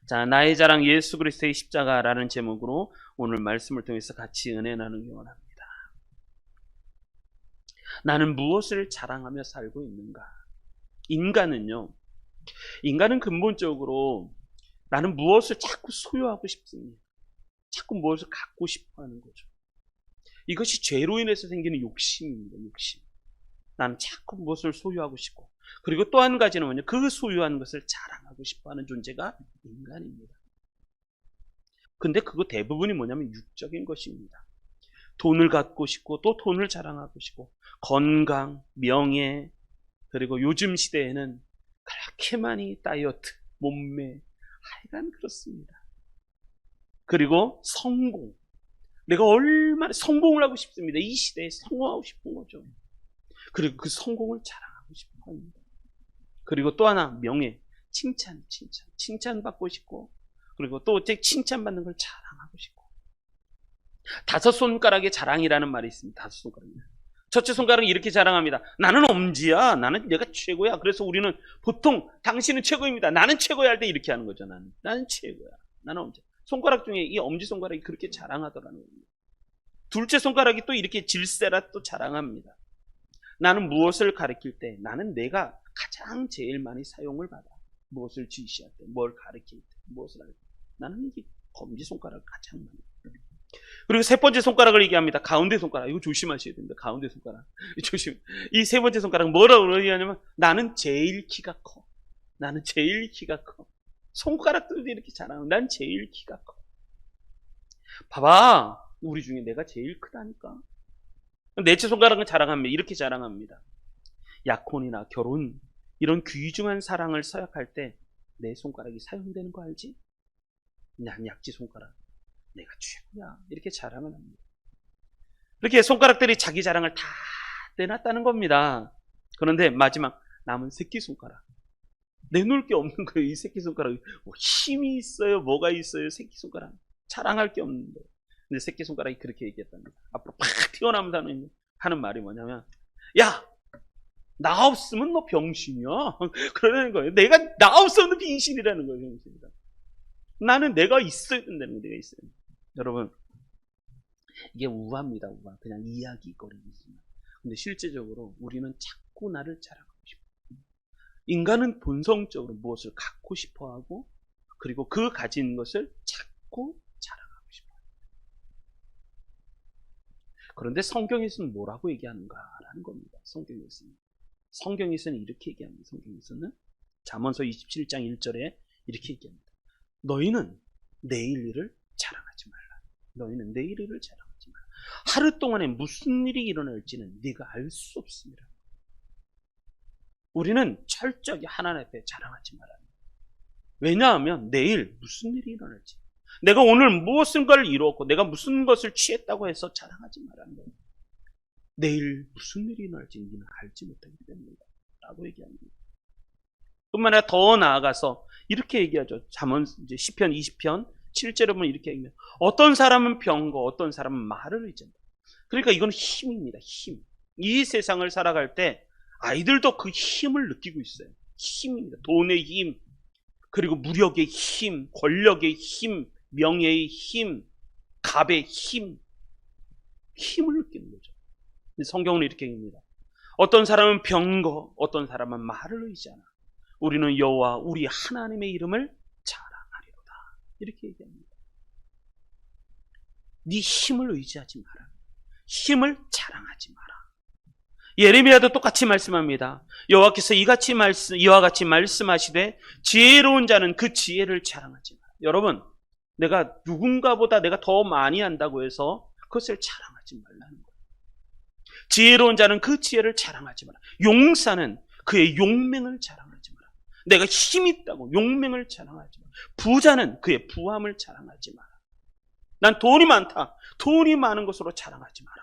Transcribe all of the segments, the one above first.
자, 나의 자랑 예수 그리스도의 십자가라는 제목으로 오늘 말씀을 통해서 같이 은혜 나누기 원합니다. 나는 무엇을 자랑하며 살고 있는가? 인간은 근본적으로 나는 무엇을 자꾸 소유하고 싶습니다. 자꾸 무엇을 갖고 싶어 하는 거죠. 이것이 죄로 인해서 생기는 욕심입니다. 욕심. 나는 자꾸 무엇을 소유하고 싶고, 그리고 또 한 가지는 뭐냐? 그 소유한 것을 자랑하고 싶어 하는 존재가 인간입니다. 근데 그거 대부분이 뭐냐면 육적인 것입니다. 돈을 갖고 싶고, 또 돈을 자랑하고 싶고, 건강, 명예, 그리고 요즘 시대에는 그렇게 많이 다이어트, 몸매, 하여간 그렇습니다. 그리고 성공. 내가 얼마나 성공을 하고 싶습니다. 이 시대에 성공하고 싶은 거죠. 그리고 그 성공을 자랑하고 싶어 합니다. 그리고 또 하나, 명예, 칭찬받고 싶고, 그리고 또 칭찬받는 걸 자랑하고 싶고. 다섯 손가락의 자랑이라는 말이 있습니다. 다섯 손가락. 첫째 손가락이 이렇게 자랑합니다. 나는 엄지야. 나는 내가 최고야. 그래서 우리는 보통 당신은 최고입니다. 나는 최고야 할 때 이렇게 하는 거죠. 나는 최고야. 나는 엄지. 손가락 중에 이 엄지 손가락이 그렇게 자랑하더라는 겁니다. 둘째 손가락이 또 이렇게 질세라 또 자랑합니다. 나는 무엇을 가리킬 때, 나는 내가 가장 제일 많이 사용을 받아. 무엇을 지시할 때, 뭘 가리킬 때, 무엇을 할 때. 나는 이게 엄지손가락을 가장 많이. 그리고 세 번째 손가락을 얘기합니다. 가운데 손가락. 이거 조심하셔야 됩니다. 가운데 손가락. 조심. 이 세 번째 손가락 뭐라고 그러냐면, 나는 제일 키가 커. 나는 제일 키가 커. 손가락들도 이렇게 자랑하고, 난 제일 키가 커. 봐봐. 우리 중에 내가 제일 크다니까. 넷째 손가락은 자랑합니다. 이렇게 자랑합니다. 약혼이나 결혼, 이런 귀중한 사랑을 서약할 때 내 손가락이 사용되는 거 알지? 난 약지 손가락. 내가 최고야. 이렇게 자랑을 합니다. 이렇게 손가락들이 자기 자랑을 다 내놨다는 겁니다. 그런데 마지막 남은 새끼손가락. 내놓을 게 없는 거예요. 이 새끼손가락이. 뭐 힘이 있어요? 뭐가 있어요? 새끼손가락. 자랑할 게 없는데. 근데 새끼손가락이 그렇게 얘기했답니다. 앞으로 팍 튀어나오면서 하는 말이 뭐냐면, 야! 나 없으면 너 병신이야. 그러는 거예요. 나 없으면 빙신이라는 거예요. 병신이다. 나는 내가 있어야 된다는 거예요. 내가 있어야 된다. 여러분, 이게 우화입니다. 우화. 그냥 이야기거리지만. 근데 실제적으로 우리는 자꾸 나를 자랑하고 싶어요. 인간은 본성적으로 무엇을 갖고 싶어 하고, 그리고 그 가진 것을 자꾸 자랑하고 싶어요. 그런데 성경에서는 뭐라고 얘기하는가라는 겁니다. 성경에서는 이렇게 얘기합니다. 성경에서는 잠언서 27장 1절에 이렇게 얘기합니다. 너희는 내일 일을 자랑하지 말라. 너희는 내일 일을 자랑하지 말라. 하루 동안에 무슨 일이 일어날지는 네가 알 수 없습니다. 우리는 철저히 하나님 앞에 자랑하지 말아야 합니다. 왜냐하면 내일 무슨 일이 일어날지, 내가 오늘 무엇인가를 이루었고 내가 무슨 것을 취했다고 해서 자랑하지 말라는 거예요. 내일 무슨 일이 일어날지 우리는 알지 못하기 때문이다 라고 얘기합니다. 뿐만 아니라 더 나아가서 이렇게 얘기하죠. 잠언 이제 시편 20편 7절에 보면 이렇게 얘기합니다. 어떤 사람은 병거, 어떤 사람은 말을 의지한다. 그러니까 이건 힘입니다. 힘. 이 세상을 살아갈 때 아이들도 그 힘을 느끼고 있어요. 힘입니다. 돈의 힘, 그리고 무력의 힘, 권력의 힘, 명예의 힘, 갑의 힘, 힘을 느끼는 거죠. 성경은 이렇게 얘기합니다. 어떤 사람은 병거, 어떤 사람은 말을 의지하나 우리는 여호와 우리 하나님의 이름을 자랑하리로다. 이렇게 얘기합니다. 네 힘을 의지하지 마라. 힘을 자랑하지 마라. 예레미야도 똑같이 말씀합니다. 여호와께서 이와 같이 말씀하시되 지혜로운 자는 그 지혜를 자랑하지 마라. 여러분, 내가 누군가보다 내가 더 많이 한다고 해서 그것을 자랑하지 말라는 거예요. 지혜로운 자는 그 지혜를 자랑하지 마라. 용사는 그의 용맹을 자랑하지 마라. 내가 힘 있다고 용맹을 자랑하지 마라. 부자는 그의 부함을 자랑하지 마라. 난 돈이 많다. 돈이 많은 것으로 자랑하지 마라.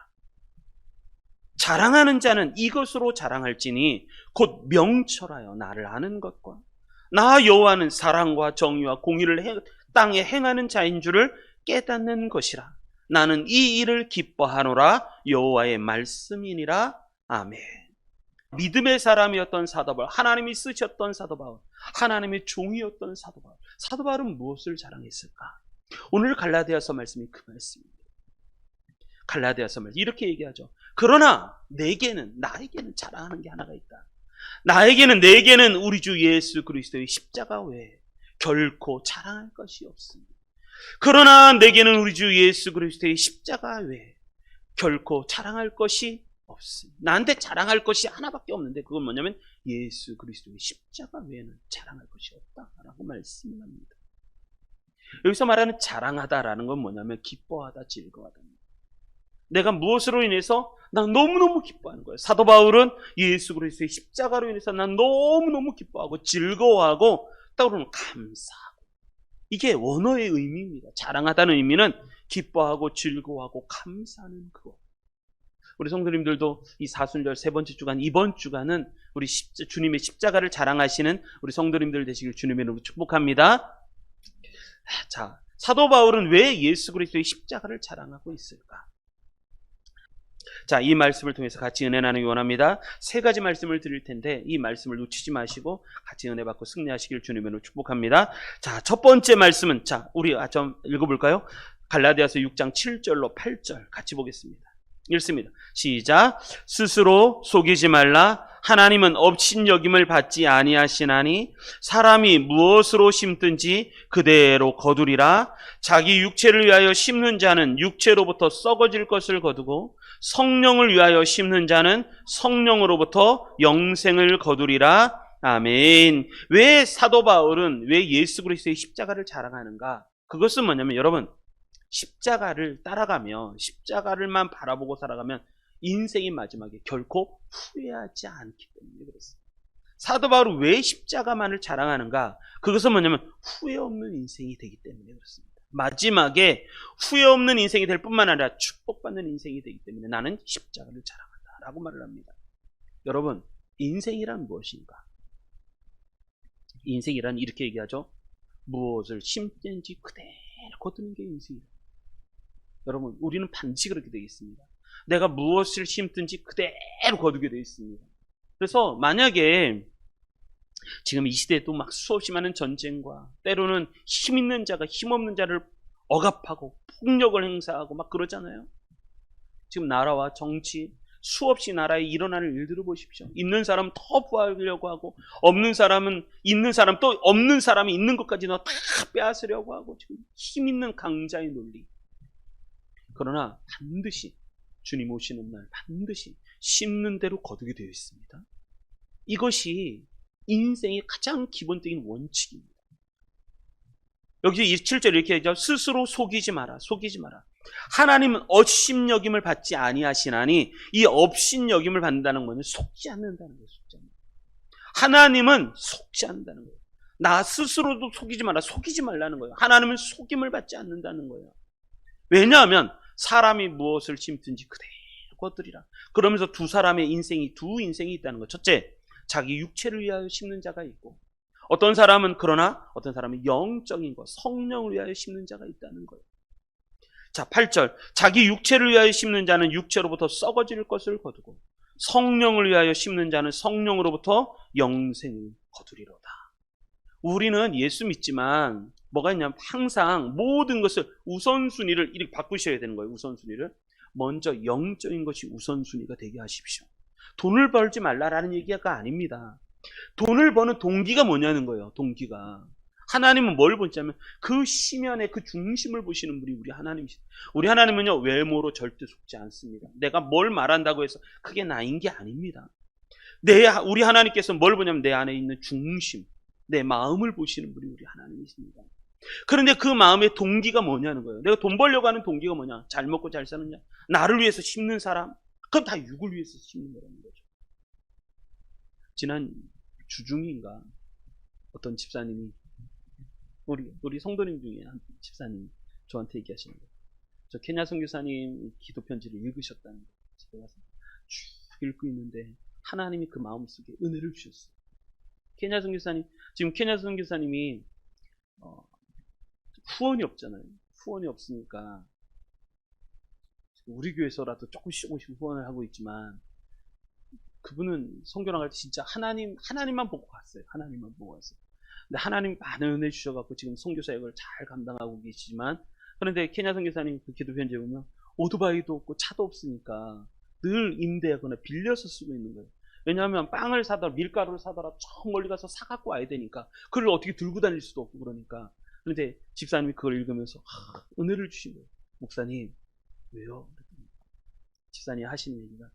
자랑하는 자는 이것으로 자랑할지니 곧 명철하여 나를 아는 것과 나 여호와는 사랑과 정의와 공의를 땅에 행하는 자인 줄을 깨닫는 것이라. 나는 이 일을 기뻐하노라. 여호와의 말씀이니라. 아멘. 믿음의 사람이었던 사도 바울, 하나님이 쓰셨던 사도 바울, 하나님의 종이었던 사도 바울. 사도 바울은 무엇을 자랑했을까? 오늘 갈라디아서 말씀이 그 말씀입니다. 갈라디아서 말씀 이렇게 얘기하죠. 그러나 나에게는 자랑하는 게 하나가 있다. 내게는 우리 주 예수 그리스도의 십자가 외에 결코 자랑할 것이 없습니다. 그러나 내게는 우리 주 예수 그리스도의 십자가 외에 결코 자랑할 것이 없습니다. 나한테 자랑할 것이 하나밖에 없는데 그건 뭐냐면 예수 그리스도의 십자가 외에는 자랑할 것이 없다라고 말씀을 합니다. 여기서 말하는 자랑하다라는 건 뭐냐면 기뻐하다, 즐거워하다. 내가 무엇으로 인해서 난 너무너무 기뻐하는 거예요. 사도 바울은 예수 그리스도의 십자가로 인해서 난 너무너무 기뻐하고 즐거워하고 떠오르는 감사하고. 이게 원어의 의미입니다. 자랑하다는 의미는 기뻐하고 즐거워하고 감사하는 그것. 우리 성도님들도 이 사순절 세 번째 주간, 이번 주간은 우리 주님의 십자가를 자랑하시는 우리 성도님들 되시길 주님의 이름으로 축복합니다. 자, 사도 바울은 왜 예수 그리스도의 십자가를 자랑하고 있을까? 자, 이 말씀을 통해서 같이 은혜 나누기 원합니다. 세 가지 말씀을 드릴 텐데 이 말씀을 놓치지 마시고 같이 은혜 받고 승리하시길 주님으로 축복합니다. 자, 첫 번째 말씀은 우리 좀 읽어볼까요? 갈라디아서 6장 7절로 8절 같이 보겠습니다. 읽습니다. 시작. 스스로 속이지 말라. 하나님은 업신여김을 받지 아니하시나니 사람이 무엇으로 심든지 그대로 거두리라. 자기 육체를 위하여 심는 자는 육체로부터 썩어질 것을 거두고 성령을 위하여 심는 자는 성령으로부터 영생을 거두리라. 아멘. 왜 사도 바울은 왜 예수 그리스도의 십자가를 자랑하는가? 그것은 뭐냐면 여러분, 십자가를 따라가면, 십자가를만 바라보고 살아가면 인생의 마지막에 결코 후회하지 않기 때문에 그렇습니다. 사도 바울은 왜 십자가만을 자랑하는가? 그것은 뭐냐면 후회 없는 인생이 되기 때문에 그렇습니다. 마지막에 후회 없는 인생이 될 뿐만 아니라 축복받는 인생이 되기 때문에 나는 십자가를 자랑한다라고 말을 합니다. 여러분, 인생이란 무엇인가? 인생이란 이렇게 얘기하죠. 무엇을 심든지 그대로 거두는 게 인생이다. 여러분, 우리는 반드시 그렇게 되겠습니다. 내가 무엇을 심든지 그대로 거두게 되어 있습니다. 그래서 만약에 지금 이 시대에 또 막 수없이 많은 전쟁과 때로는 힘 있는 자가 힘 없는 자를 억압하고 폭력을 행사하고 막 그러잖아요. 지금 나라와 정치, 수없이 나라에 일어나는 일들을 보십시오. 있는 사람은 더 부하려고 하고 없는 사람은 있는 사람 또 없는 사람이 있는 것까지 다 빼앗으려고 하고 지금 힘 있는 강자의 논리. 그러나 반드시 주님 오시는 날 반드시 심는 대로 거두게 되어 있습니다. 이것이 인생의 가장 기본적인 원칙입니다. 여기 7절 이렇게 얘기하죠. 스스로 속이지 마라. 속이지 마라. 하나님은 업신여김을 받지 아니하시나니 이 업신여김을 받는다는 것은 속지 않는다는 거예요. 속지 않는다. 하나님은 속지 않는다는 거예요. 나 스스로도 속이지 마라. 속이지 말라는 거예요. 하나님은 속임을 받지 않는다는 거예요. 왜냐하면 사람이 무엇을 심든지 그대로 거두리라. 그러면서 두 인생이 있다는 거. 첫째, 자기 육체를 위하여 심는 자가 있고 어떤 사람은 영적인 것, 성령을 위하여 심는 자가 있다는 거예요. 자, 8절. 자기 육체를 위하여 심는 자는 육체로부터 썩어질 것을 거두고 성령을 위하여 심는 자는 성령으로부터 영생을 거두리로다. 우리는 예수 믿지만 뭐가 있냐면 항상 모든 것을 우선순위를 이렇게 바꾸셔야 되는 거예요. 우선순위를. 먼저 영적인 것이 우선순위가 되게 하십시오. 돈을 벌지 말라라는 얘기가 아닙니다. 돈을 버는 동기가 뭐냐는 거예요. 동기가. 하나님은 뭘 보냐면 그 심연의 그 중심을 보시는 분이 우리 하나님이시다. 우리 하나님은요, 외모로 절대 속지 않습니다. 내가 뭘 말한다고 해서 그게 나인 게 아닙니다. 우리 하나님께서 뭘 보냐면 내 안에 있는 중심, 내 마음을 보시는 분이 우리 하나님이십니다. 그런데 그 마음의 동기가 뭐냐는 거예요. 내가 돈 벌려고 하는 동기가 뭐냐? 잘 먹고 잘 사느냐? 나를 위해서 심는 사람? 그건 다 육을 위해서 심는 거라는 거죠. 지난 주중인가 어떤 집사님이 우리 성도님 중에 한 집사님이 저한테 얘기하시는 거예요. 저 케냐 선교사님 기도 편지를 읽으셨다는 거예요. 집에 가서 쭉 읽고 있는데 하나님이 그 마음속에 은혜를 주셨어요. 지금 케냐 선교사님이 후원이 없잖아요. 후원이 없으니까 우리 교회에서라도 조금씩 후원을 하고 있지만 그분은 성교 나갈 때 진짜 하나님만 보고 갔어요. 하나님만 보고 갔어요. 근데 하나님 많은 은혜 주셔갖고 지금 선교 사역을 잘 감당하고 계시지만, 그런데 케냐 선교사님 그 기도 편지에 보면 오토바이도 없고 차도 없으니까 늘 임대하거나 빌려서 쓰고 있는 거예요. 왜냐하면 빵을 사더라, 밀가루를 사더라 저 멀리 가서 사갖고 와야 되니까 그걸 어떻게 들고 다닐 수도 없고 그러니까. 그런데 집사님이 그걸 읽으면서 은혜를 주신 거예요. 목사님 왜요? 집사님이 하시는 얘기가,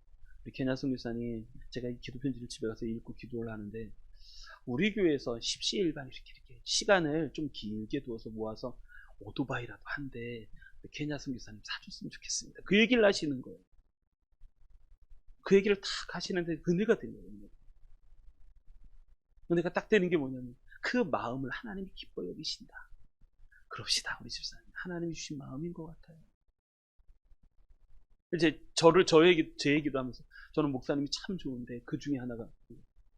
우리 케냐 선교사님, 제가 이 기도 편지를 집에 가서 읽고 기도를 하는데 우리 교회에서 십시일반 이렇게 시간을 좀 길게 두어서 모아서 오토바이라도 한 대 케냐 선교사님 사줬으면 좋겠습니다. 그 얘기를 하시는 거예요. 그 얘기를 딱 하시는데 은혜가 되는 거예요. 은혜가 딱 되는 게 뭐냐면 그 마음을 하나님이 기뻐 여기신다. 그럽시다 우리 집사님. 하나님이 주신 마음인 것 같아요. 이제 제 얘기도 하면서 저는 목사님이 참 좋은데 그 중에 하나가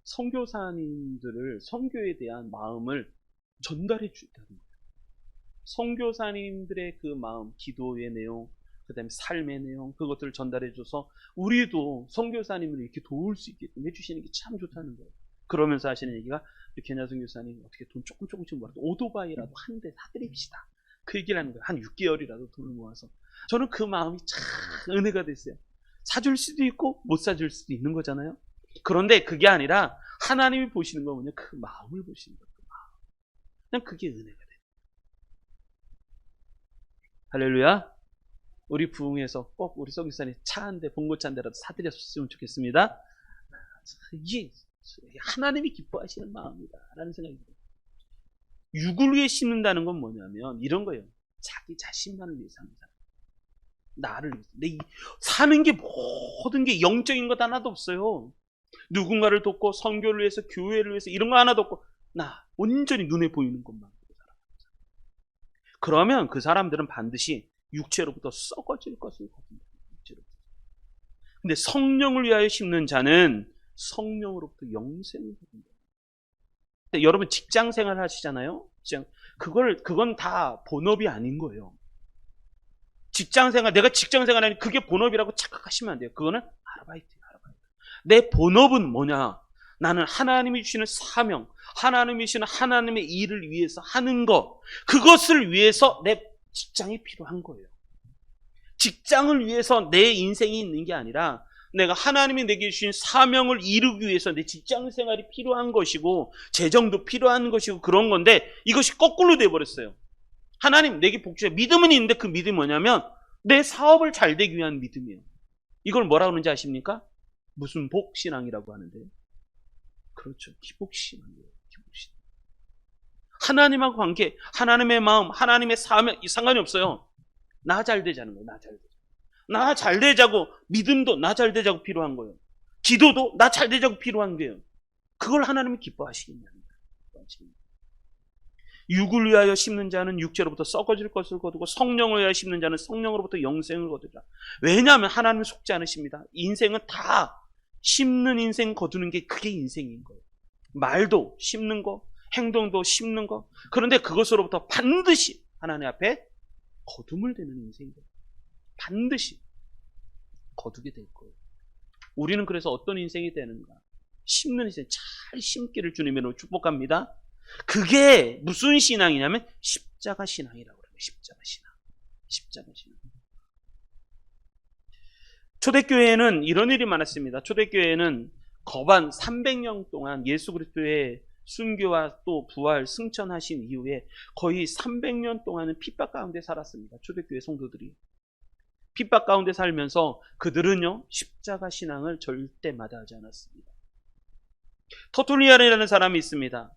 선교사님들을 선교에 대한 마음을 전달해 주다는 거예요. 선교사님들의 그 마음, 기도의 내용, 그 다음에 삶의 내용, 그것들을 전달해 줘서 우리도 선교사님을 이렇게 도울 수 있게끔 해주시는 게 참 좋다는 거예요. 그러면서 하시는 얘기가, 케냐 선교사님 어떻게 돈 조금씩 모아서 오토바이라도 한 대 사드립시다. 그 얘기를 하는 거예요. 한 6개월이라도 돈을 모아서. 저는 그 마음이 참 은혜가 됐어요. 사줄 수도 있고 못 사줄 수도 있는 거잖아요. 그런데 그게 아니라 하나님이 보시는 거 뭐냐, 그 마음을 보시는 거예요. 그 마음. 그냥 그게 은혜가 돼요. 할렐루야. 우리 부흥에서 꼭 우리 선교사님 차 한 대, 봉고차 한 대라도 사드렸으면 좋겠습니다. 이게 하나님이 기뻐하시는 마음이다 라는 생각이 들어요. 육을 위해 심는다는 건 뭐냐면 이런 거예요. 자기 자신만을 위해서 하는 사람. 나를 위해서. 사는 게 모든 게 영적인 것 하나도 없어요. 누군가를 돕고 선교를 위해서, 교회를 위해서 이런 거 하나도 없고 나 온전히 눈에 보이는 것만 살아가는 사람. 그러면 그 사람들은 반드시 육체로부터 썩어질 것을 거둔다. 근데 성령을 위하여 심는 자는 성령으로부터 영생을 거둔다. 여러분 직장 생활 하시잖아요. 그건 다 본업이 아닌 거예요. 직장 생활, 내가 직장 생활하니 그게 본업이라고 착각하시면 안 돼요. 그거는 아르바이트예요. 내 본업은 뭐냐? 나는 하나님이 주시는 사명, 하나님이 주시는 하나님의 일을 위해서 하는 것, 그것을 위해서 내 직장이 필요한 거예요. 직장을 위해서 내 인생이 있는 게 아니라 내가 하나님이 내게 주신 사명을 이루기 위해서 내 직장 생활이 필요한 것이고 재정도 필요한 것이고 그런 건데 이것이 거꾸로 돼버렸어요. 하나님 내게 복 주셔. 믿음은 있는데 그 믿음이 뭐냐면 내 사업을 잘 되기 위한 믿음이에요. 이걸 뭐라고 하는지 아십니까? 무슨 복신앙이라고 하는데, 그렇죠. 기복신앙이에요. 기복신앙. 하나님하고 관계, 하나님의 마음, 하나님의 사명 상관이 없어요. 나 잘 되자는 거예요. 나 잘 되자. 나 잘 되자고, 믿음도 나 잘 되자고 필요한 거예요. 기도도 나 잘 되자고 필요한 거예요. 그걸 하나님이 기뻐하시겠냐는 거예요. 육을 위하여 심는 자는 육체로부터 썩어질 것을 거두고 성령을 위하여 심는 자는 성령으로부터 영생을 거두라. 왜냐하면 하나님은 속지 않으십니다. 인생은 다 심는 인생 거두는 게 그게 인생인 거예요. 말도 심는 거, 행동도 심는 거. 그런데 그것으로부터 반드시 하나님 앞에 거둠을 대는 인생인 거예요. 반드시 거두게 될 거예요. 우리는 그래서 어떤 인생이 되는가? 심는 인생 잘 심기를 주님으로 축복합니다. 그게 무슨 신앙이냐면 십자가 신앙이라고 그래요. 십자가 신앙. 십자가 신앙. 초대교회에는 이런 일이 많았습니다. 초대교회에는 거반 300년 동안 예수 그리스도의 순교와 또 부활 승천하신 이후에 거의 300년 동안은 핍박 가운데 살았습니다. 초대교회 성도들이. 핍박 가운데 살면서 그들은요 십자가 신앙을 절대 마다하지 않았습니다. 터툴리안이라는 사람이 있습니다.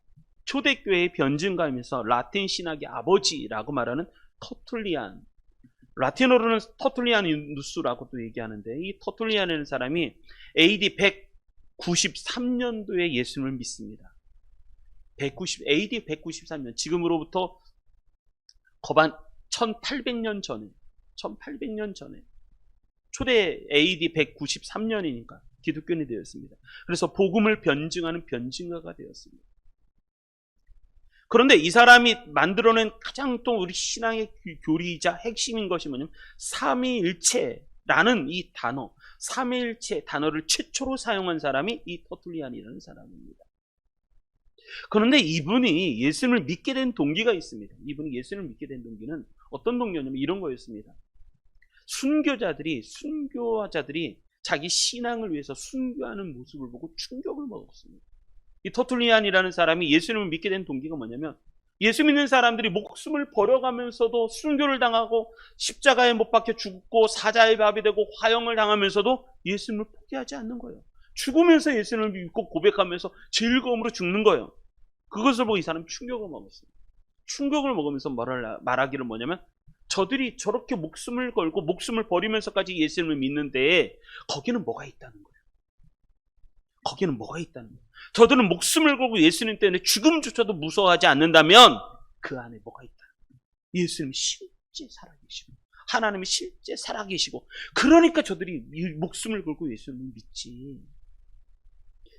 초대교회의 변증가이면서 라틴 신학의 아버지라고 말하는 터툴리안. 라틴어로는 터툴리아누스라고도 얘기하는데 이 터툴리안이라는 사람이 AD 193년도에 예수님을 믿습니다. AD 193년, 지금으로부터 거반 1800년 전에 초대 AD 193년이니까 기독교인이 되었습니다. 그래서 복음을 변증하는 변증가가 되었습니다. 그런데 이 사람이 만들어낸 가장 또 우리 신앙의 교리이자 핵심인 것이 뭐냐면 삼위일체라는 이 단어. 삼위일체 단어를 최초로 사용한 사람이 이 터툴리안이라는 사람입니다. 그런데 이분이 예수님을 믿게 된 동기가 있습니다. 이분이 예수님을 믿게 된 동기는 어떤 동기냐면 이런 거였습니다. 순교자들이 자기 신앙을 위해서 순교하는 모습을 보고 충격을 먹었습니다. 이 터툴리안이라는 사람이 예수님을 믿게 된 동기가 뭐냐면, 예수 믿는 사람들이 목숨을 버려가면서도 순교를 당하고 십자가에 못 박혀 죽고 사자의 밥이 되고 화형을 당하면서도 예수님을 포기하지 않는 거예요. 죽으면서 예수님을 믿고 고백하면서 즐거움으로 죽는 거예요. 그것을 보고 이 사람이 충격을 먹었어요. 충격을 먹으면서 말하기를 뭐냐면, 저들이 저렇게 목숨을 걸고 목숨을 버리면서까지 예수님을 믿는데 거기는 뭐가 있다는 거예요. 거기는 뭐가 있다는 거예요. 저들은 목숨을 걸고 예수님 때문에 죽음조차도 무서워하지 않는다면 그 안에 뭐가 있다는 거예요. 예수님이 실제 살아계시고 하나님이 실제 살아계시고, 그러니까 저들이 목숨을 걸고 예수님을 믿지.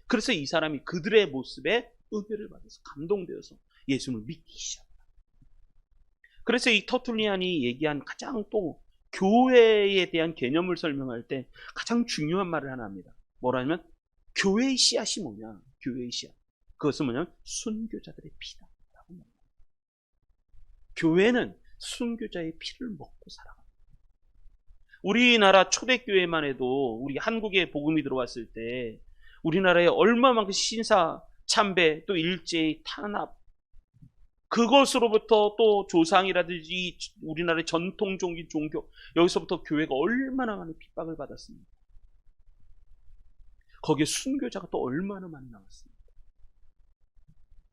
그래서 이 사람이 그들의 모습에 은혜를 받아서 감동되어서 예수님을 믿기 시작합니다. 그래서 이 터툴리안이 얘기한 가장 또 교회에 대한 개념을 설명할 때 가장 중요한 말을 하나 합니다. 뭐라면 교회의 씨앗이 뭐냐? 교회의 씨앗. 그것은 뭐냐면 순교자들의 피다. 교회는 순교자의 피를 먹고 살아갑니다. 우리나라 초대교회만 해도 우리 한국에 복음이 들어왔을 때 우리나라에 얼마만큼 신사, 참배, 또 일제히 탄압, 그것으로부터 또 조상이라든지 우리나라의 전통적인 종교, 여기서부터 교회가 얼마나 많은 핍박을 받았습니까? 거기에 순교자가 또 얼마나 많이 나왔습니까?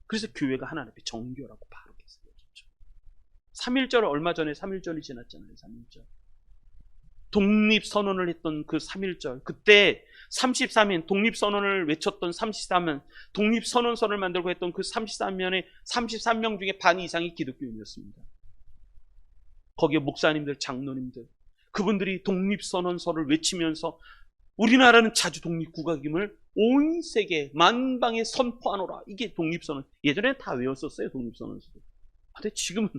그래서 교회가 하나님 앞에 정결하고 바르게 세워졌죠. 3.1절, 얼마 전에 3.1절이 지났잖아요. 3.1절. 독립선언을 했던 그 3.1절, 그때 33인 독립선언을 외쳤던 33년, 독립선언서를 만들고 했던 그 33년의 33명 중에 반 이상이 기독교인이었습니다. 거기에 목사님들, 장로님들, 그분들이 독립선언서를 외치면서 우리나라는 자주 독립국가임을 온 세계 만방에 선포하노라. 이게 독립선언. 예전에 다 외웠었어요, 독립선언서도. 근데 지금은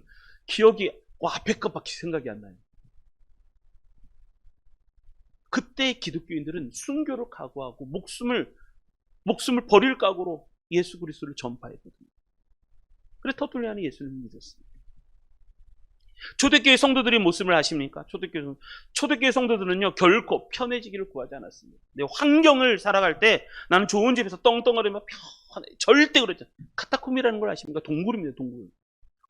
기억이 앞에 것밖에 생각이 안 나요. 그때 기독교인들은 순교를 각오하고 목숨을 버릴 각오로 예수 그리스도를 전파했거든요. 그래서 터툴리안이 예수님을 믿었습니다. 초대교회 성도들이 모습을 아십니까? 초대교회 성도들은요, 결코 편해지기를 구하지 않았습니다. 내 환경을 살아갈 때 나는 좋은 집에서 떵떵거리며 편해. 절대 그러지 않아요. 카타콤이라는 걸 아십니까? 동굴입니다, 동굴.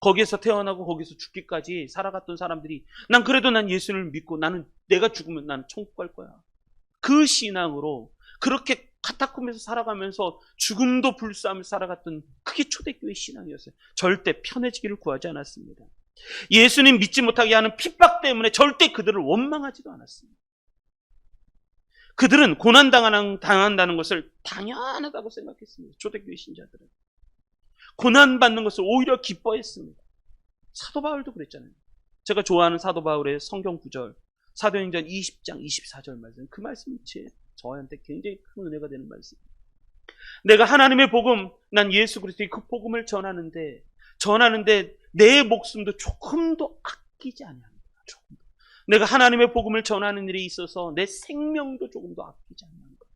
거기에서 태어나고 거기서 죽기까지 살아갔던 사람들이 난 예수님을 믿고 내가 죽으면 나는 천국 갈 거야. 그 신앙으로 그렇게 카타콤에서 살아가면서 죽음도 불사하면서 살아갔던 그게 초대교회 신앙이었어요. 절대 편해지기를 구하지 않았습니다. 예수님 믿지 못하게 하는 핍박 때문에 절대 그들을 원망하지도 않았습니다. 그들은 고난당한다는 것을 당연하다고 생각했습니다. 초대교회 신자들은. 고난받는 것을 오히려 기뻐했습니다. 사도 바울도 그랬잖아요. 제가 좋아하는 사도 바울의 성경 구절, 사도행전 20장 24절 말씀, 그 말씀이 저한테 굉장히 큰 은혜가 되는 말씀입니다. 내가 하나님의 복음, 난 예수 그리스도의 그 복음을 전하는데 내 목숨도 조금도 아끼지 않습니다. 조금도. 내가 하나님의 복음을 전하는 일에 있어서 내 생명도 조금도 아끼지 않는 것.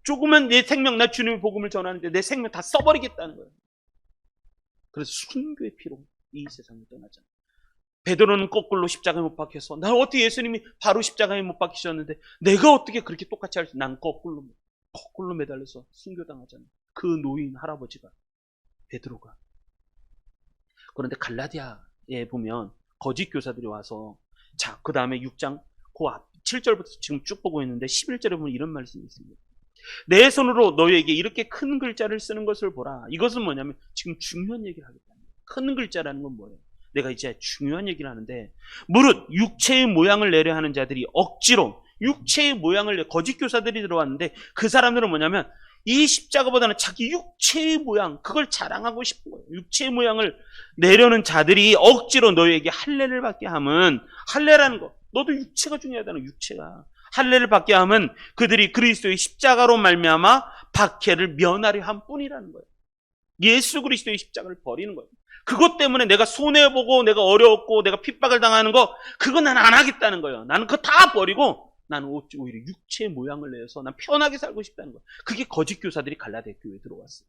조금은 내 생명, 나 주님의 복음을 전하는데 내 생명 다 써버리겠다는 거예요. 그래서 순교의 피로 이 세상을 떠나잖아요. 베드로는 거꾸로 십자가에 못 박혀서, 난 어떻게 예수님이 바로 십자가에 못 박히셨는데 내가 어떻게 그렇게 똑같이 할 수, 난 거꾸로 매달려서 순교당하잖아요. 그 노인 할아버지가, 베드로가. 그런데 갈라디아에 보면 거짓 교사들이 와서, 자, 그 다음에 6장 그 앞 7절부터 지금 쭉 보고 있는데 11절에 보면 이런 말씀이 있습니다. 내 손으로 너희에게 이렇게 큰 글자를 쓰는 것을 보라. 이것은 뭐냐면 지금 중요한 얘기를 하겠다는 거예요. 큰 글자라는 건 뭐예요? 내가 이제 중요한 얘기를 하는데, 무릇 육체의 모양을 내려 하는 자들이 억지로 육체의 모양을 거짓 교사들이 들어왔는데, 그 사람들은 뭐냐면 이 십자가보다는 자기 육체의 모양, 그걸 자랑하고 싶은 거예요. 육체의 모양을 내려는 자들이 억지로 너희에게 할례를 받게 함은, 할례라는 거, 너도 육체가 중요하다는, 육체가 할례를 받게 함은 그들이 그리스도의 십자가로 말미암아 박해를 면하려 한 뿐이라는 거예요. 예수 그리스도의 십자가를 버리는 거예요. 그것 때문에 내가 손해보고 내가 어려웠고 내가 핍박을 당하는 거, 그거 난 안 하겠다는 거예요. 나는 그거 다 버리고 나는 오히려 육체의 모양을 내서 난 편하게 살고 싶다는 거예요. 그게 거짓 교사들이 갈라디아 교회에 들어왔어요.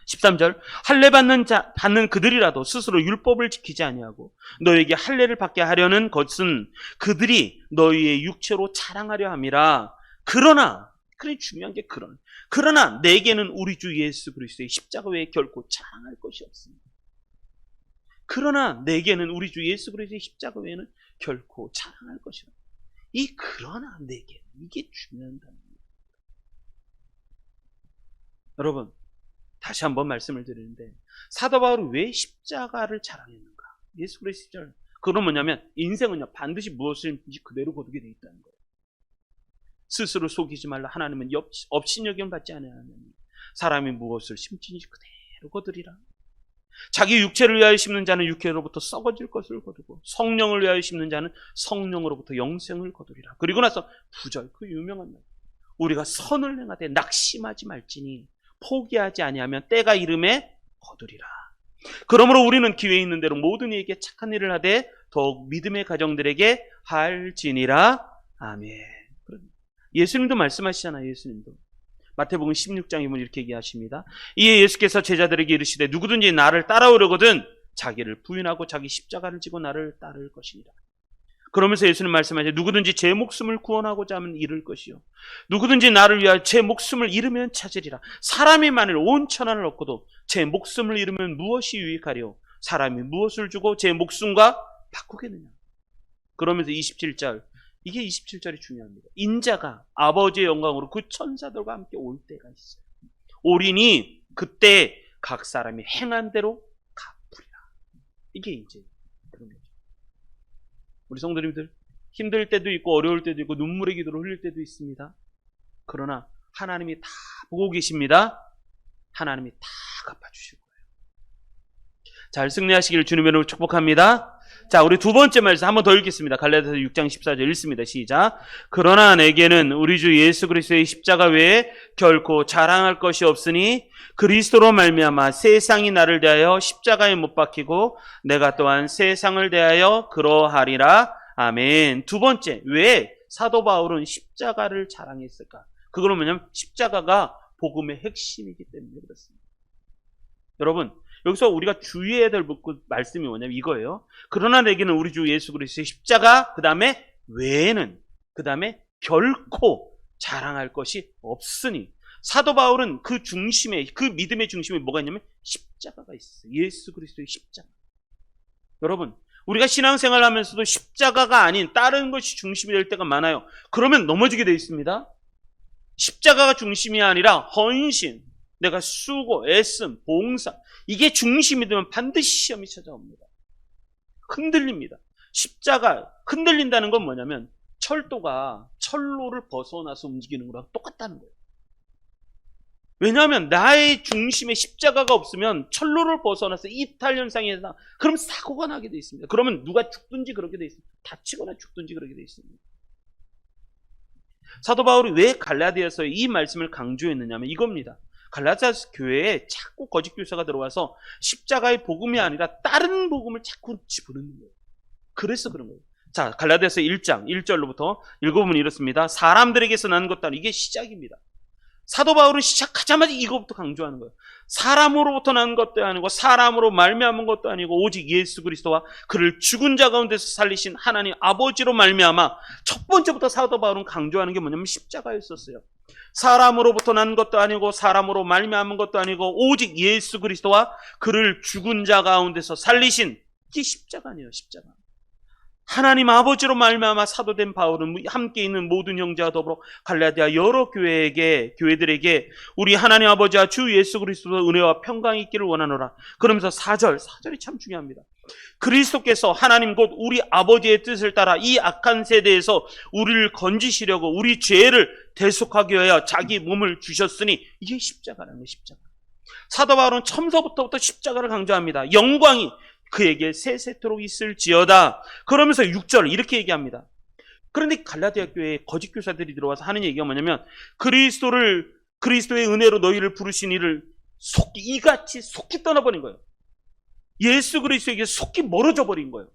13절, 할례 받는 그들이라도 스스로 율법을 지키지 아니하고 너에게 할례를 받게 하려는 것은 그들이 너희의 육체로 자랑하려 함이라. 그러나, 그래 중요한 게 그러나 내게는 우리 주 예수 그리스도의 십자가 외에 결코 자랑할 것이 없습니다. 그러나 내게는 우리 주 예수 그리스도의 십자가 외에는 결코 자랑할 것이라. 이 그러나 내게, 이게 중요한 단어입니다. 여러분, 다시 한번 말씀을 드리는데, 사도 바울이 왜 십자가를 자랑했는가? 예수 그리스도의 십자가. 그건 뭐냐면 인생은요 반드시 무엇인지 그대로 거두게 돼 있다는 거예요. 스스로 속이지 말라. 하나님은 업신여김을 받지 않으니 사람이 무엇을 심든지 그대로 거두리라. 자기 육체를 위하여 심는 자는 육체로부터 썩어질 것을 거두고 성령을 위하여 심는 자는 성령으로부터 영생을 거두리라. 그리고 나서 9절, 그 유명한 말, 우리가 선을 행하되 낙심하지 말지니 포기하지 아니하면 때가 이름에 거두리라. 그러므로 우리는 기회 있는 대로 모든 이에게 착한 일을 하되 더욱 믿음의 가정들에게 할지니라. 아멘. 예수님도 말씀하시잖아요. 예수님도 마태복음 16장에 보면 이렇게 얘기하십니다. 이에 예수께서 제자들에게 이르시되 누구든지 나를 따라오려거든 자기를 부인하고 자기 십자가를 지고 나를 따를 것이니라. 그러면서 예수님 말씀하시죠. 누구든지 제 목숨을 구원하고자 하면 잃을 것이요 누구든지 나를 위하여 제 목숨을 잃으면 찾으리라. 사람이 만일 온 천하를 얻고도 제 목숨을 잃으면 무엇이 유익하리요? 사람이 무엇을 주고 제 목숨과 바꾸겠느냐. 그러면서 27절, 이게 27절이 중요합니다. 인자가 아버지의 영광으로 그 천사들과 함께 올 때가 있어요. 오리니 그때 각 사람이 행한 대로 갚으리라. 이게 이제 그런 거죠. 우리 성도님들, 힘들 때도 있고 어려울 때도 있고 눈물의 기도를 흘릴 때도 있습니다. 그러나 하나님이 다 보고 계십니다. 하나님이 다 갚아주실 거예요. 잘 승리하시기를 주님의 이름으로 축복합니다. 자, 우리 두 번째 말씀 한 번 더 읽겠습니다. 갈라디아서 6장 14절 읽습니다. 시작. 그러나 내게는 우리 주 예수 그리스도의 십자가 외에 결코 자랑할 것이 없으니 그리스도로 말미암아 세상이 나를 대하여 십자가에 못 박히고 내가 또한 세상을 대하여 그러하리라. 아멘. 두 번째, 왜 사도 바울은 십자가를 자랑했을까? 그거는 뭐냐면 십자가가 복음의 핵심이기 때문에 그렇습니다. 여러분, 여기서 우리가 주의해야 될 말씀이 뭐냐면 이거예요. 그러나 내게는 우리 주 예수 그리스도의 십자가, 그 다음에 외에는, 그 다음에 결코 자랑할 것이 없으니. 사도 바울은 그 중심에, 그 믿음의 중심에 뭐가 있냐면 십자가가 있어요. 예수 그리스도의 십자가. 여러분, 우리가 신앙생활 하면서도 십자가가 아닌 다른 것이 중심이 될 때가 많아요. 그러면 넘어지게 되어 있습니다. 십자가가 중심이 아니라 헌신, 내가 수고, 애씀, 봉사, 이게 중심이 되면 반드시 시험이 찾아옵니다. 흔들립니다. 십자가, 흔들린다는 건 뭐냐면 철도가 철로를 벗어나서 움직이는 거랑 똑같다는 거예요. 왜냐하면 나의 중심에 십자가가 없으면 철로를 벗어나서 이탈 현상이 일어나, 그럼 사고가 나게 돼 있습니다. 그러면 누가 죽든지 그렇게 돼 있습니다. 다치거나 죽든지 그렇게 돼 있습니다. 사도 바울이 왜 갈라디아서에 이 말씀을 강조했느냐면 이겁니다. 갈라디아 교회에 자꾸 거짓 교사가 들어와서 십자가의 복음이 아니라 다른 복음을 자꾸 집어넣는 거예요. 그래서 그런 거예요. 자, 갈라디아서 1장 1절로부터 읽어보면 이렇습니다. 사람들에게서 난 것도 아니고, 이게 시작입니다. 사도 바울은 시작하자마자 이것부터 강조하는 거예요. 사람으로부터 난 것도 아니고 사람으로 말미암은 것도 아니고 오직 예수 그리스도와 그를 죽은 자 가운데서 살리신 하나님 아버지로 말미암아. 첫 번째부터 사도 바울은 강조하는 게 뭐냐면 십자가였었어요. 사람으로부터 난 것도 아니고 사람으로 말미암은 것도 아니고 오직 예수 그리스도와 그를 죽은 자 가운데서 살리신, 이게 십자가 아니에요. 십자가. 하나님 아버지로 말미암아 사도된 바울은 함께 있는 모든 형제와 더불어 갈라디아 여러 교회들에게 우리 하나님 아버지와 주 예수 그리스도의 은혜와 평강이 있기를 원하노라. 그러면서 4절이 참 중요합니다. 그리스도께서 하나님 곧 우리 아버지의 뜻을 따라 이 악한 세대에서 우리를 건지시려고 우리 죄를 대속하기 위하여 자기 몸을 주셨으니, 이게 십자가라는 거예요. 십자가. 사도 바울은 처음서부터 십자가를 강조합니다. 영광이 그에게 세세토록 있을지어다. 그러면서 6절 이렇게 얘기합니다. 그런데 갈라디아 교회에 거짓 교사들이 들어와서 하는 얘기가 뭐냐면 그리스도의 은혜로 너희를 부르신 이를 이같이 속히 떠나버린 거예요. 예수 그리스도에게 속히 멀어져 버린 거예요.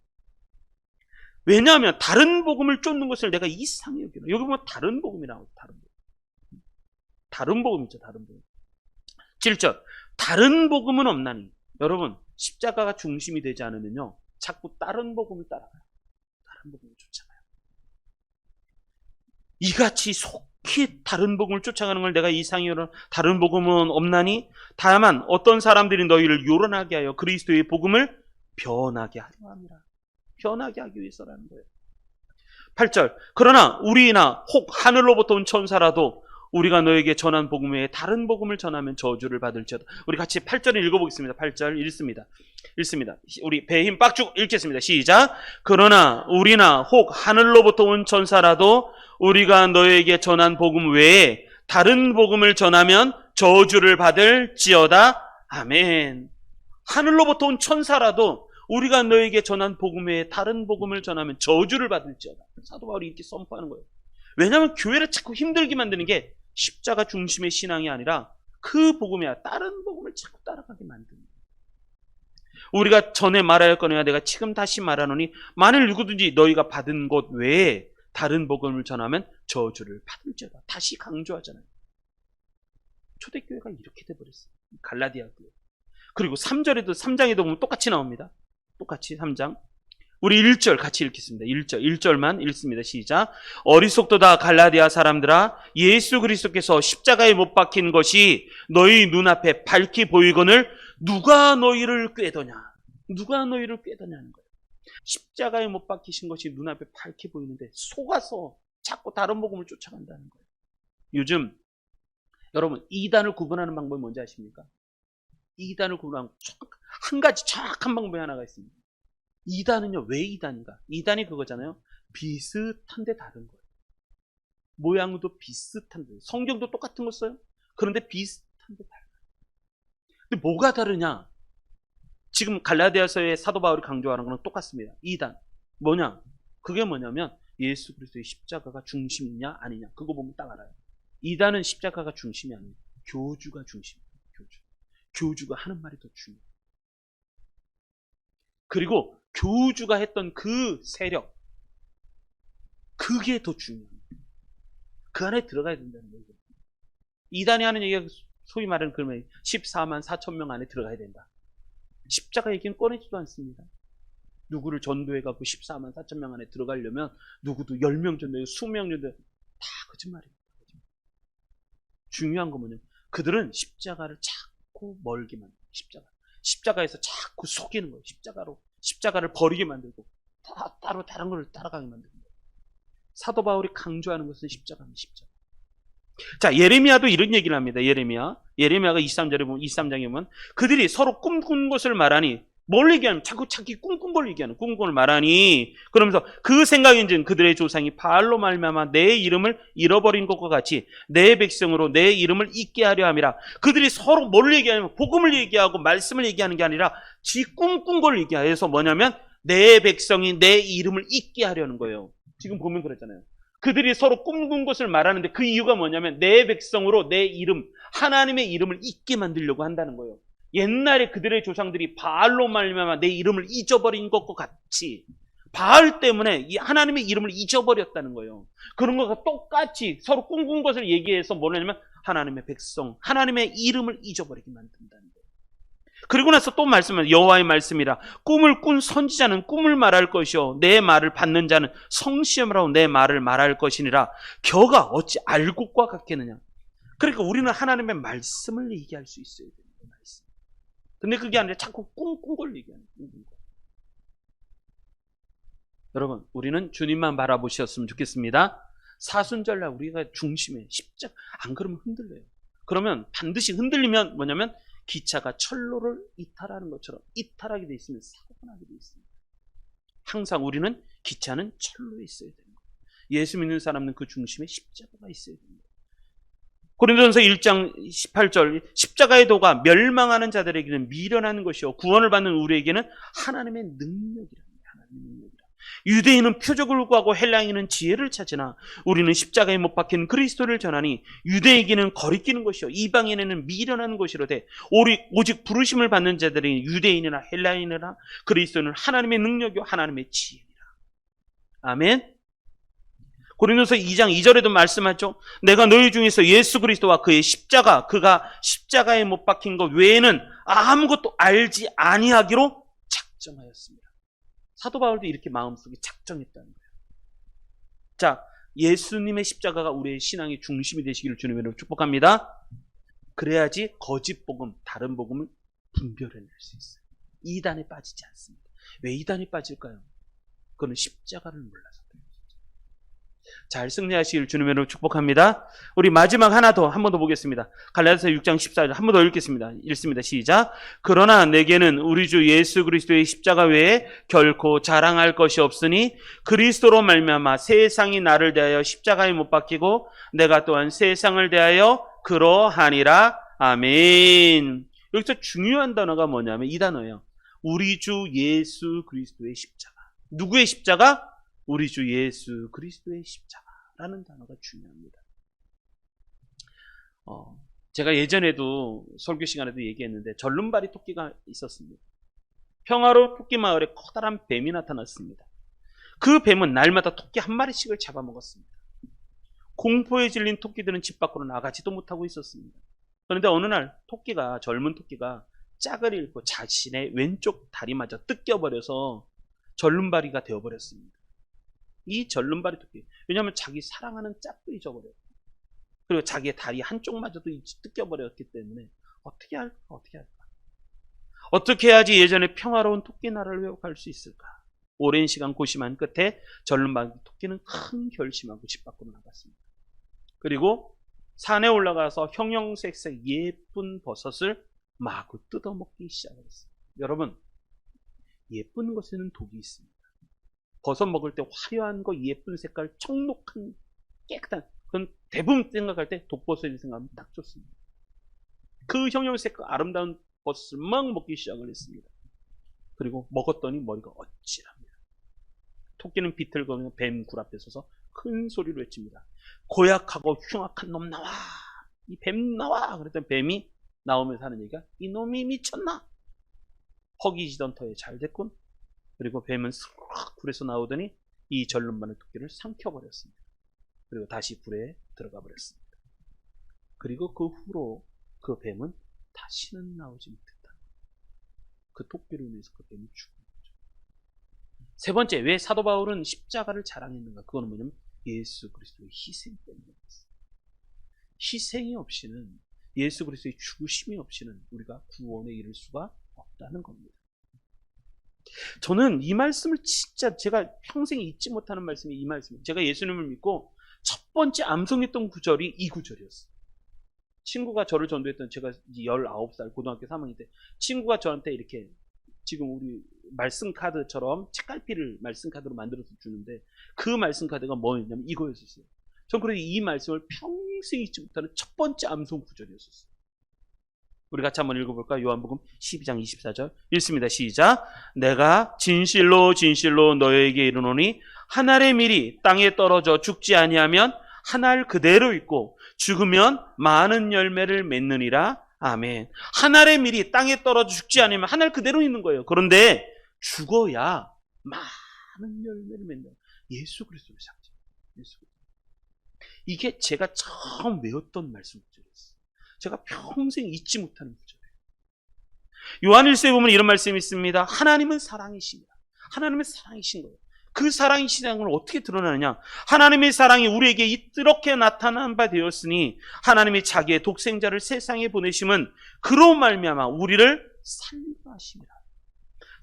왜냐하면 다른 복음을 쫓는 것을 내가 이상히 여기는. 여기 보면 다른 복음이 나오죠. 다른 복음이죠. 다른 복음. 7절. 다른 복음은 없나니. 여러분, 십자가가 중심이 되지 않으면요, 자꾸 다른 복음을 따라가요. 다른 복음을 쫓아가요. 이같이 속히 다른 복음을 쫓아가는 걸 내가 이상히 여기는. 다른 복음은 없나니. 다만 어떤 사람들이 너희를 요란하게 하여 그리스도의 복음을 변하게 하려 함이라. 변하게 하기 위해서라는 거예요. 8절. 그러나 우리나 혹 하늘로부터 온 천사라도 우리가 너에게 전한 복음 외에 다른 복음을 전하면 저주를 받을지어다. 우리 같이 8절을 읽어보겠습니다. 8절 읽습니다. 우리 배에 힘 빡 주고 읽겠습니다. 시작. 그러나 우리나 혹 하늘로부터 온 천사라도 우리가 너에게 전한 복음 외에 다른 복음을 전하면 저주를 받을지어다. 아멘. 하늘로부터 온 천사라도 우리가 너에게 전한 복음 외에 다른 복음을 전하면 저주를 받을지어다. 사도 바울이 이렇게 선포하는 거예요. 왜냐하면 교회를 자꾸 힘들게 만드는 게 십자가 중심의 신앙이 아니라 그 복음이야. 다른 복음을 자꾸 따라가게 만드는 거예요. 우리가 전에 말하였거니와 내가 지금 다시 말하노니 만일 누구든지 너희가 받은 것 외에 다른 복음을 전하면 저주를 받을지어다. 다시 강조하잖아요. 초대교회가 이렇게 돼버렸어요. 갈라디아 교회. 그리고 3장에도 보면 똑같이 나옵니다. 똑같이 3장. 우리 1절 같이 읽겠습니다. 1절만 읽습니다. 시작. 어리석도다 갈라디아 사람들아, 예수 그리스도께서 십자가에 못 박힌 것이 너희 눈앞에 밝히 보이거늘 누가 너희를 꾀더냐. 누가 너희를 꾀더냐는 거예요. 십자가에 못 박히신 것이 눈앞에 밝히 보이는데 속아서 자꾸 다른 복음을 쫓아간다는 거예요. 요즘 여러분 이단을 구분하는 방법이 뭔지 아십니까? 이단을 구분하는 한 가지 정확한 방법이 하나가 있습니다. 이단은요, 왜 이단인가? 이단이 그거잖아요. 비슷한데 다른 거예요. 모양도 비슷한데, 성경도 똑같은 거 써요. 그런데 비슷한데 다른 거예요. 근데 뭐가 다르냐? 지금 갈라디아서의 사도 바울이 강조하는 거는 똑같습니다. 이단. 뭐냐? 그게 뭐냐면 예수 그리스도의 십자가가 중심이냐 아니냐. 그거 보면 딱 알아요. 이단은 십자가가 중심이 아니에요. 교주가 중심이에요. 교주가 하는 말이 더 중요해요. 그리고 교주가 했던 그 세력, 그게 더 중요합니다. 그 안에 들어가야 된다는 거예요. 이단이 하는 얘기가 소위 말하는 그러면 14만 4천 명 안에 들어가야 된다. 십자가 얘기는 꺼내지도 않습니다. 누구를 전도해가고 14만 4천 명 안에 들어가려면 누구도 10명 전도해 20명 전도해 다 거짓말입니다. 중요한 건 뭐냐면 그들은 십자가를 자꾸 멀게 만들어요. 십자가에서 자꾸 속이는 거예요. 십자가를 버리게 만들고 따로 다른 걸 따라가게 만드는 거예요. 사도 바울이 강조하는 것은 십자가입니다. 십자가. 자, 예레미야도 이런 얘기를 합니다. 예레미야가 23장에 보면 그들이 서로 꿈꾼 것을 말하니 뭘 얘기하면 자꾸 자기 꿈꾼 걸 얘기하는 꿈꾼 걸 말하니 그러면서 그 생각인즉 그들의 조상이 바알로 말미암아 내 이름을 잃어버린 것과 같이 내 백성으로 내 이름을 잊게 하려 함이라. 그들이 서로 뭘 얘기하냐면 복음을 얘기하고 말씀을 얘기하는 게 아니라 지 꿈꾼 걸 얘기해서 뭐냐면 내 백성이 내 이름을 잊게 하려는 거예요. 지금 보면 그랬잖아요. 그들이 서로 꿈꾼 것을 말하는데 그 이유가 뭐냐면 내 백성으로 내 이름, 하나님의 이름을 잊게 만들려고 한다는 거예요. 옛날에 그들의 조상들이 바알로 말미암아 내 이름을 잊어버린 것과 같이 바알 때문에 이 하나님의 이름을 잊어버렸다는 거예요. 그런 것과 똑같이 서로 꿈꾼 것을 얘기해서 뭐냐면 하나님의 백성, 하나님의 이름을 잊어버리게 만든다는 거예요. 그리고 나서 또 말씀은 여호와의 말씀이라. 꿈을 꾼 선지자는 꿈을 말할 것이요 내 말을 받는 자는 성시험으로 내 말을 말할 것이니라. 겨가 어찌 알곡과 같겠느냐. 그러니까 우리는 하나님의 말씀을 얘기할 수 있어야 돼요. 말씀. 근데 그게 아니라 자꾸 꿈꾼 걸 얘기하는 거예요. 여러분, 우리는 주님만 바라보셨으면 좋겠습니다. 사순절날 우리가 중심에 십자가, 안 그러면 흔들려요. 그러면 반드시 흔들리면 뭐냐면 기차가 철로를 이탈하는 것처럼 이탈하게 돼 있으면 사고가 나게 돼 있습니다. 항상 우리는 기차는 철로에 있어야 되는 거예요. 예수 믿는 사람은 그 중심에 십자가가 있어야 됩니다. 고린도전서 1장 18절 십자가의 도가 멸망하는 자들에게는 미련한 것이요 구원을 받는 우리에게는 하나님의 능력이랍니다. 하나님의 능력이라. 유대인은 표적을 구하고 헬라인은 지혜를 찾으나 우리는 십자가에 못 박힌 그리스도를 전하니 유대에게는 거리끼는 것이요 이방인에게는 미련한 것이로되 오직 부르심을 받는 자들이 유대인이나 헬라인이나 그리스도는 하나님의 능력이요 하나님의 지혜니라. 아멘. 고린도서 2장 2절에도 말씀하죠. 내가 너희 중에서 예수 그리스도와 그의 십자가, 그가 십자가에 못 박힌 것 외에는 아무것도 알지 아니하기로 작정하였습니다. 사도 바울도 이렇게 마음속에 작정했다는 거예요. 자, 예수님의 십자가가 우리의 신앙의 중심이 되시기를 주님으로 축복합니다. 그래야지 거짓 복음, 다른 복음을 분별해낼 수 있어요. 이단에 빠지지 않습니다. 왜 이단에 빠질까요? 그거는 십자가를 몰라서. 잘 승리하시길 주님으로 축복합니다. 우리 마지막 하나 더 한 번 더 보겠습니다. 갈라디아서 6장 14절 한 번 더 읽습니다. 시작. 그러나 내게는 우리 주 예수 그리스도의 십자가 외에 결코 자랑할 것이 없으니 그리스도로 말미암아 세상이 나를 대하여 십자가에 못 박히고 내가 또한 세상을 대하여 그러하니라. 아멘. 여기서 중요한 단어가 뭐냐면 이 단어예요. 우리 주 예수 그리스도의 십자가. 누구의 십자가? 우리 주 예수 그리스도의 십자가라는 단어가 중요합니다. 제가 예전에도 설교 시간에도 얘기했는데 절름발이 토끼가 있었습니다. 평화로운 토끼 마을에 커다란 뱀이 나타났습니다. 그 뱀은 날마다 토끼 한 마리씩을 잡아먹었습니다. 공포에 질린 토끼들은 집 밖으로 나가지도 못하고 있었습니다. 그런데 어느 날 젊은 토끼가 짝을 잃고 자신의 왼쪽 다리마저 뜯겨버려서 절름발이가 되어버렸습니다. 이 절름발이 토끼. 왜냐하면 자기 사랑하는 짝도 잊어버려요. 그리고 자기의 다리 한쪽마저도 뜯겨버렸기 때문에 어떻게 할까? 어떻게 해야지 예전에 평화로운 토끼 나라를 회복할 수 있을까? 오랜 시간 고심한 끝에 절름발 토끼는 큰 결심하고 집 밖으로 나갔습니다. 그리고 산에 올라가서 형형색색 예쁜 버섯을 마구 뜯어먹기 시작했어요. 여러분, 예쁜 것에는 독이 있습니다. 버섯 먹을 때 화려한 거, 예쁜 색깔, 청록한, 깨끗한, 그건 대부분 생각할 때 독버섯이 생각하면 딱 좋습니다. 그 형형색깔 아름다운 버섯을 막 먹기 시작을 했습니다. 그리고 먹었더니 머리가 어찌랍니다. 토끼는 비틀거리며 뱀 굴 앞에 서서 큰 소리로 외칩니다. 고약하고 흉악한 놈 나와! 이 뱀 나와! 그랬더니 뱀이 나오면서 하는 얘기가 이놈이 미쳤나? 허기지던 터에 잘 됐군. 그리고 뱀은 쓱 굴에서 나오더니 이 절름발의 토끼를 삼켜버렸습니다. 그리고 다시 굴에 들어가 버렸습니다. 그리고 그 후로 그 뱀은 다시는 나오지 못했다. 그 토끼로 인해서 그 뱀이 죽은 거죠. 세 번째, 왜 사도 바울은 십자가를 자랑했는가? 그거는 뭐냐면 예수 그리스도의 희생 때문이었어요. 희생이 없이는, 예수 그리스도의 죽으심이 없이는 우리가 구원에 이를 수가 없다는 겁니다. 저는 이 말씀을 진짜 제가 평생 잊지 못하는 말씀이 이 말씀이에요. 제가 예수님을 믿고 첫 번째 암송했던 구절이 이 구절이었어요. 친구가 저를 전도했던, 제가 19살 고등학교 3학년 때 친구가 저한테 이렇게 지금 우리 말씀 카드처럼 책갈피를 말씀 카드로 만들어서 주는데 그 말씀 카드가 뭐였냐면 이거였었어요. 전 그래서 이 말씀을 평생 잊지 못하는 첫 번째 암송 구절이었었어요. 우리 같이 한번 읽어볼까요? 요한복음 12장 24절 읽습니다. 시작. 내가 진실로 진실로 너에게 이르노니 한 알의 밀이 땅에 떨어져 죽지 아니하면 한 알 그대로 있고 죽으면 많은 열매를 맺느니라. 아멘. 한 알의 밀이 땅에 떨어져 죽지 않으면 한 알 그대로 있는 거예요. 그런데 죽어야 많은 열매를 맺는 예수 그리스도를 상징. 예수 그리스도. 이게 제가 처음 외웠던 말씀 구절이었어요. 제가 평생 잊지 못하는 구절이에요. 요한 1서에 보면 이런 말씀이 있습니다. 하나님은 사랑이십니다. 하나님은 사랑이신 거예요. 그 사랑이신 걸 어떻게 드러나느냐? 하나님의 사랑이 우리에게 이렇게 나타난 바 되었으니 하나님이 자기의 독생자를 세상에 보내심은 그로 말미암아 우리를 살리려 하심이라.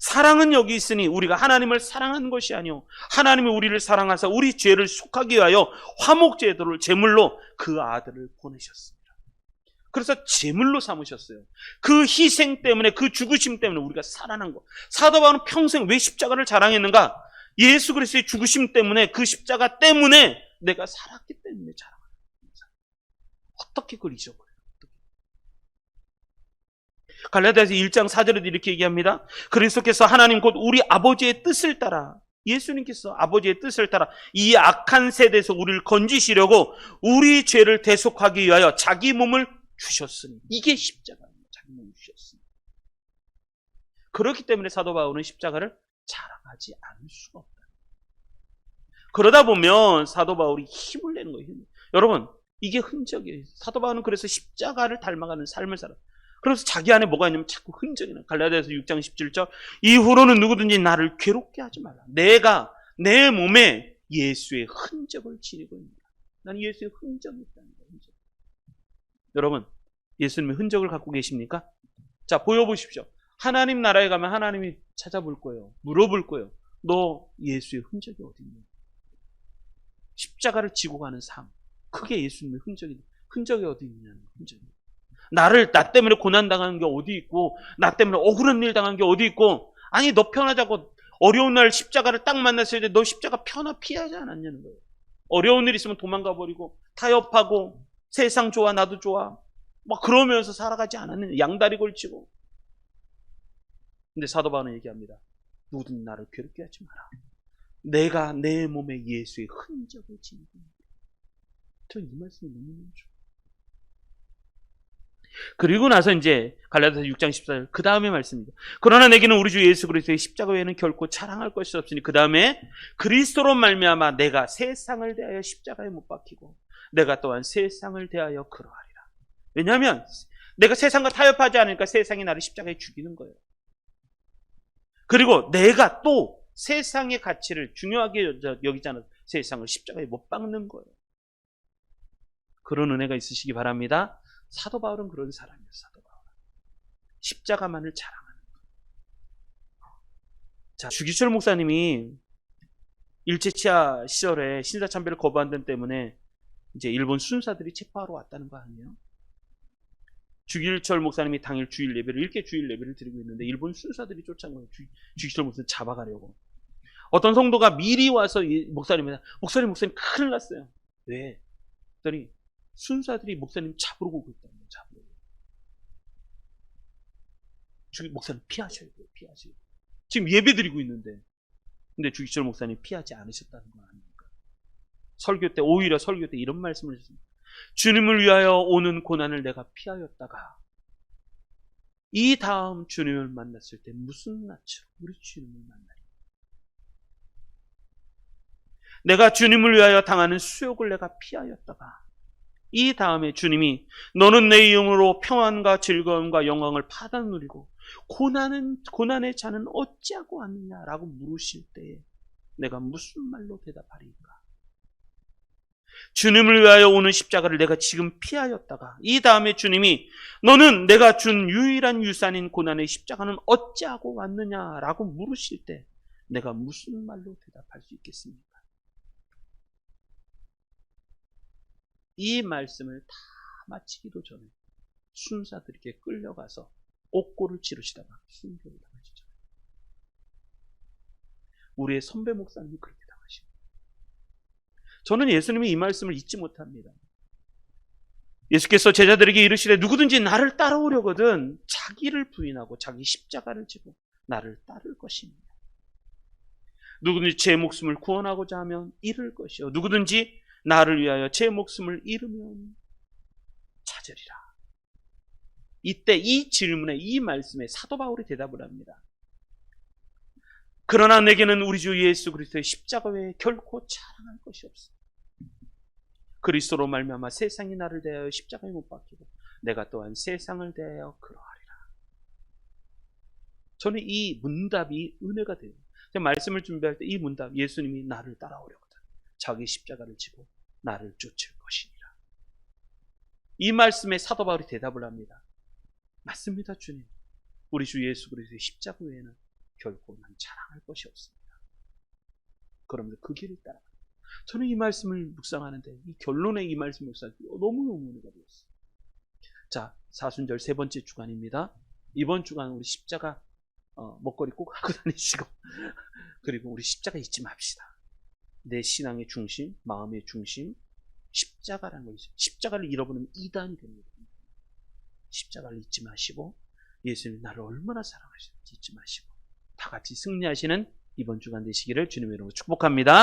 사랑은 여기 있으니 우리가 하나님을 사랑한 것이 아니요 하나님이 우리를 사랑하사 우리 죄를 속하기 위하여 화목제도를 제물로 그 아들을 보내셨습니다. 그래서 제물로 삼으셨어요. 그 희생 때문에, 그 죽으심 때문에 우리가 살아난 것. 사도 바울은 평생 왜 십자가를 자랑했는가? 예수 그리스도의 죽으심 때문에, 그 십자가 때문에 내가 살았기 때문에 자랑하는 거예요. 어떻게 그걸 잊어버려요? 갈라디아서 1장 4절에도 이렇게 얘기합니다. 그리스도께서 하나님 곧 우리 아버지의 뜻을 따라 예수님께서 아버지의 뜻을 따라 이 악한 세대에서 우리를 건지시려고 우리 죄를 대속하기 위하여 자기 몸을 주셨으니, 이게 십자가입니다. 자기 몸을 주셨으니. 그렇기 때문에 사도 바울은 십자가를 자랑하지 않을 수가 없다. 그러다 보면 사도 바울이 힘을 내는 거예요. 여러분, 이게 흔적이에요. 사도 바울은 그래서 십자가를 닮아가는 삶을 살아요. 그래서 자기 안에 뭐가 있냐면 자꾸 흔적이 나요. 갈라디아서 6장 17절, 이후로는 누구든지 나를 괴롭게 하지 말라. 내가 내 몸에 예수의 흔적을 지니고 있다. 나는 예수의 흔적이 있다는 거예요. 흔적. 여러분, 예수님의 흔적을 갖고 계십니까? 자, 보여보십시오. 하나님 나라에 가면 하나님이 찾아볼 거예요. 물어볼 거예요. 너 예수의 흔적이 어디 있냐? 십자가를 지고 가는 삶, 그게 예수님의 흔적이 어디 있냐는 흔적이. 나 때문에 고난당하는 게 어디 있고, 나 때문에 억울한 일 당한 게 어디 있고, 아니 너 편하자고 어려운 날 십자가를 딱 만났을 때 너 십자가 피하지 않았냐는 거예요. 어려운 일 있으면 도망가 버리고 타협하고 세상 좋아 나도 좋아 막 그러면서 살아가지 않았느냐, 양다리 걸치고. 근데 사도 바울은 얘기합니다. 누구든 나를 괴롭게 하지 마라. 내가 내 몸에 예수의 흔적을 지니고 있다. 저 이 말씀이 너무 좋아요. 그리고 나서 이제 갈라디아서 6장 14절 그 다음에 말씀입니다. 그러나 내게는 우리 주 예수 그리스도의 십자가 외에는 결코 자랑할 것이 없으니 그 다음에 그리스도로 말미암아 내가 세상을 대하여 십자가에 못 박히고 내가 또한 세상을 대하여 그러하리라. 왜냐하면 내가 세상과 타협하지 않으니까 세상이 나를 십자가에 죽이는 거예요. 그리고 내가 또 세상의 가치를 중요하게 여기지 않아서 세상을 십자가에 못 박는 거예요. 그런 은혜가 있으시기 바랍니다. 사도 바울은 그런 사람이에요. 사도 바울은 십자가만을 자랑하는 거예요. 자, 주기철 목사님이 일제치하 시절에 신사참배를 거부한 점 때문에 이제 일본 순사들이 체포하러 왔다는 거 아니에요? 주기철 목사님이 당일 주일 예배를 이렇게 주일 예배를 드리고 있는데 일본 순사들이 쫓아온 거예요. 주기철 목사님 잡아가려고. 어떤 성도가 미리 와서 목사님 큰일 났어요. 왜? 그랬더니 순사들이 목사님 잡으러 오고 있다는 거예요. 잡으러. 목사님 피하셔야 돼요. 피하셔야 돼요. 지금 예배 드리고 있는데. 근데 주기철 목사님 피하지 않으셨다는 거 아닙니까? 오히려 설교 때 이런 말씀을 하셨습니다. 주님을 위하여 오는 고난을 내가 피하였다가 이 다음 주님을 만났을 때 무슨 낯으로 우리 주님을 만나리? 내가 주님을 위하여 당하는 수욕을 내가 피하였다가 이 다음에 주님이 너는 내 이름으로 평안과 즐거움과 영광을 받아 누리고 고난의 자는 어찌하고 왔느냐라고 물으실 때에 내가 무슨 말로 대답하리까? 주님을 위하여 오는 십자가를 내가 지금 피하였다가 이 다음에 주님이 너는 내가 준 유일한 유산인 고난의 십자가는 어찌하고 왔느냐라고 물으실 때 내가 무슨 말로 대답할 수 있겠습니까? 이 말씀을 다 마치기도 전에 순사들에게 끌려가서 옥고를 치르시다가 순교를 당하시죠. 우리의 선배 목사님이 그렇게 당하십니다. 저는 예수님이 이 말씀을 잊지 못합니다. 예수께서 제자들에게 이르시되 누구든지 나를 따라오려거든 자기를 부인하고 자기 십자가를 지고 나를 따를 것입니다. 누구든지 제 목숨을 구원하고자 하면 잃을 것이요 누구든지 나를 위하여 제 목숨을 잃으면 찾으리라. 이때 이 질문에 이 말씀에 사도 바울이 대답을 합니다. 그러나 내게는 우리 주 예수 그리스도의 십자가 외에 결코 자랑할 것이 없어. 그리스도로 말미암아 세상이 나를 대하여 십자가에 못 박히고 내가 또한 세상을 대하여 그러하리라. 저는 이 문답이 은혜가 돼요. 제가 말씀을 준비할 때 이 문답, 예수님이 나를 따라오려거든 자기 십자가를 지고 나를 쫓을 것이니라. 이 말씀에 사도 바울이 대답을 합니다. 맞습니다, 주님. 우리 주 예수 그리스도의 십자가 외에는 결코 난 자랑할 것이 없습니다. 그러면서 그 길을 따라. 저는 이 말씀을 묵상하는데 이 결론의 이 말씀을 묵상할 때 너무너무 은혜가 되었어요. 자, 사순절 세 번째 주간입니다. 이번 주간 우리 십자가 먹거리 꼭 하고 다니시고 그리고 우리 십자가 잊지 맙시다. 내 신앙의 중심, 마음의 중심, 십자가라는 것이죠. 십자가를 잃어버리면 이단이 됩니다. 십자가를 잊지 마시고 예수님이 나를 얼마나 사랑하시는지 잊지 마시고 다 같이 승리하시는 이번 주간 되시기를 주님의 이름으로 축복합니다.